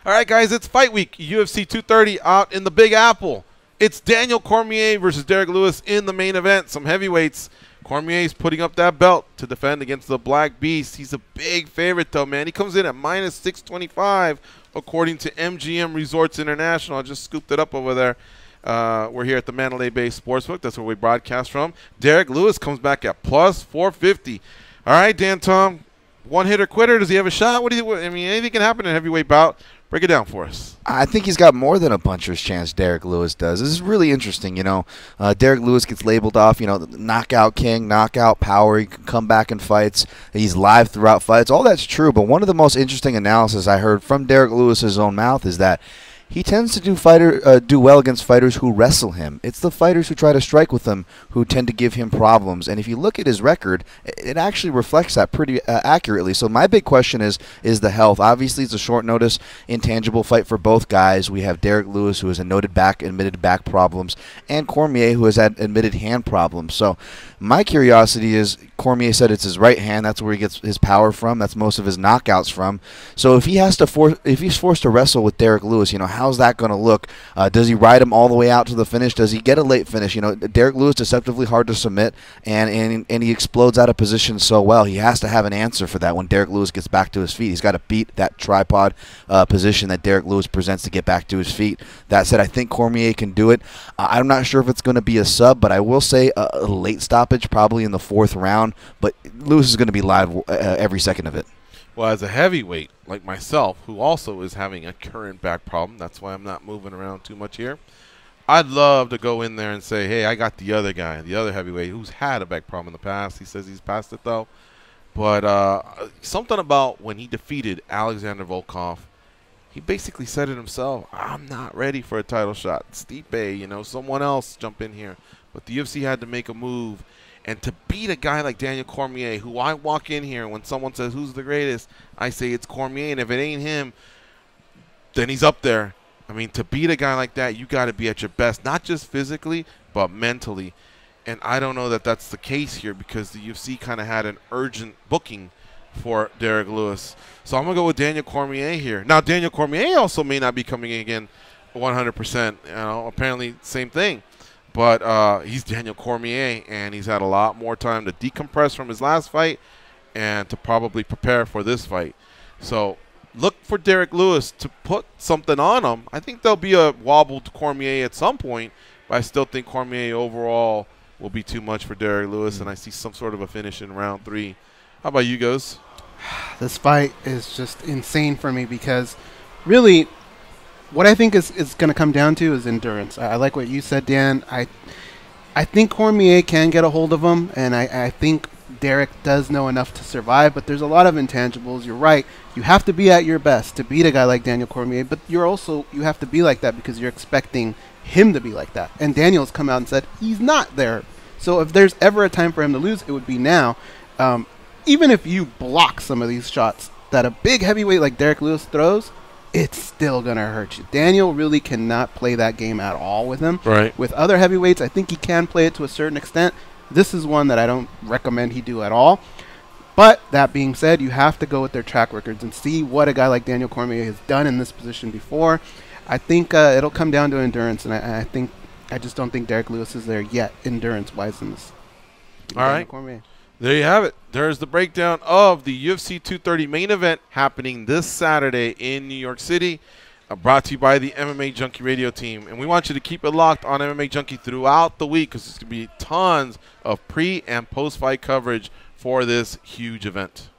All right, guys, it's fight week. UFC 230 out in the Big Apple. It's Daniel Cormier versus Derek Lewis in the main event. Some heavyweights. Cormier's putting up that belt to defend against the Black Beast. He's a big favorite, though, man. He comes in at minus 625, according to MGM Resorts International. I just scooped it up over there. We're here at the Mandalay Bay Sportsbook. That's where we broadcast from. Derek Lewis comes back at plus 450. All right, Dan Tom, one hitter quitter. Does he have a shot? I mean, anything can happen in a heavyweight bout. Break it down for us. I think he's got more than a puncher's chance, Derek Lewis does. This is really interesting, Derek Lewis gets labeled off, the knockout king, knockout power. He can come back in fights. He's live throughout fights. All that's true, but one of the most interesting analysis I heard from Derek Lewis's own mouth is that he tends to do well against fighters who wrestle him. It's the fighters who try to strike with him who tend to give him problems. And if you look at his record, it actually reflects that pretty accurately. So my big question is the health. Obviously, it's a short notice, intangible fight for both guys. We have Derek Lewis, who has admitted back problems, and Cormier, who has had admitted hand problems. So my curiosity is, Cormier said it's his right hand. That's where he gets his power from. That's most of his knockouts from. So if he's forced to wrestle with Derek Lewis, how's that going to look? Does he ride him all the way out to the finish? Does he get a late finish? Derek Lewis deceptively hard to submit, and he explodes out of position so well. He has to have an answer for that when Derek Lewis gets back to his feet. He's got to beat that tripod position that Derek Lewis presents to get back to his feet. That said, I think Cormier can do it. I'm not sure if it's going to be a sub, but I will say a late stoppage, probably in the 4th round. But Lewis is going to be live every second of it. Well, as a heavyweight like myself, who also is having a current back problem, that's why I'm not moving around too much here, I'd love to go in there and say, hey, I got the other guy, the other heavyweight, who's had a back problem in the past. He says he's past it, though. But something about when he defeated Alexander Volkov, he basically said it himself, I'm not ready for a title shot. Stipe, someone else jump in here. But the UFC had to make a move. And to beat a guy like Daniel Cormier, who I walk in here when someone says, who's the greatest, I say it's Cormier. And if it ain't him, then he's up there. I mean, to beat a guy like that, you got to be at your best, not just physically, but mentally. And I don't know that that's the case here because the UFC kind of had an urgent booking for Derek Lewis. So I'm going to go with Daniel Cormier here. Now, Daniel Cormier also may not be coming in again 100%. Apparently same thing. But he's Daniel Cormier, and he's had a lot more time to decompress from his last fight and to probably prepare for this fight. So look for Derek Lewis to put something on him. I think there'll be a wobble to Cormier at some point, but I still think Cormier overall will be too much for Derek Lewis, and I see some sort of a finish in round 3. How about you guys? This fight is just insane for me because really – what I think is going to come down to is endurance. I like what you said, Dan. I think Cormier can get a hold of him, and I think Derek does know enough to survive, but there's a lot of intangibles. You're right. You have to be at your best to beat a guy like Daniel Cormier, but you have to be like that because you're expecting him to be like that. And Daniel's come out and said he's not there. So if there's ever a time for him to lose, it would be now. Even if you block some of these shots that a big heavyweight like Derek Lewis throws, it's still going to hurt you. Daniel really cannot play that game at all with him. Right. With other heavyweights, I think he can play it to a certain extent. This is one that I don't recommend he do at all. But that being said, you have to go with their track records and see what a guy like Daniel Cormier has done in this position before. I think it'll come down to endurance, and I just don't think Derek Lewis is there yet, endurance-wise in this. All right. Cormier. There you have it. There's the breakdown of the UFC 230 main event happening this Saturday in New York City, brought to you by the MMA Junkie radio team. And we want you to keep it locked on MMA Junkie throughout the week because there's going to be tons of pre- and post-fight coverage for this huge event.